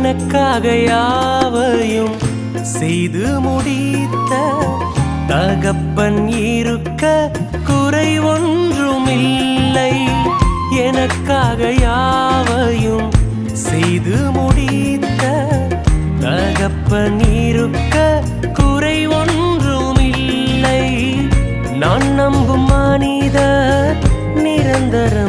எனக்காக யாவையும் செய்து முடித்த தகப்பன் இருக்க குறை ஒன்றுமில்லை. எனக்காக யாவையும் செய்து முடித்த தகப்பன் இருக்க குறை ஒன்றுமில்லை. நான் நம்பும் மனிதர் நிரந்தர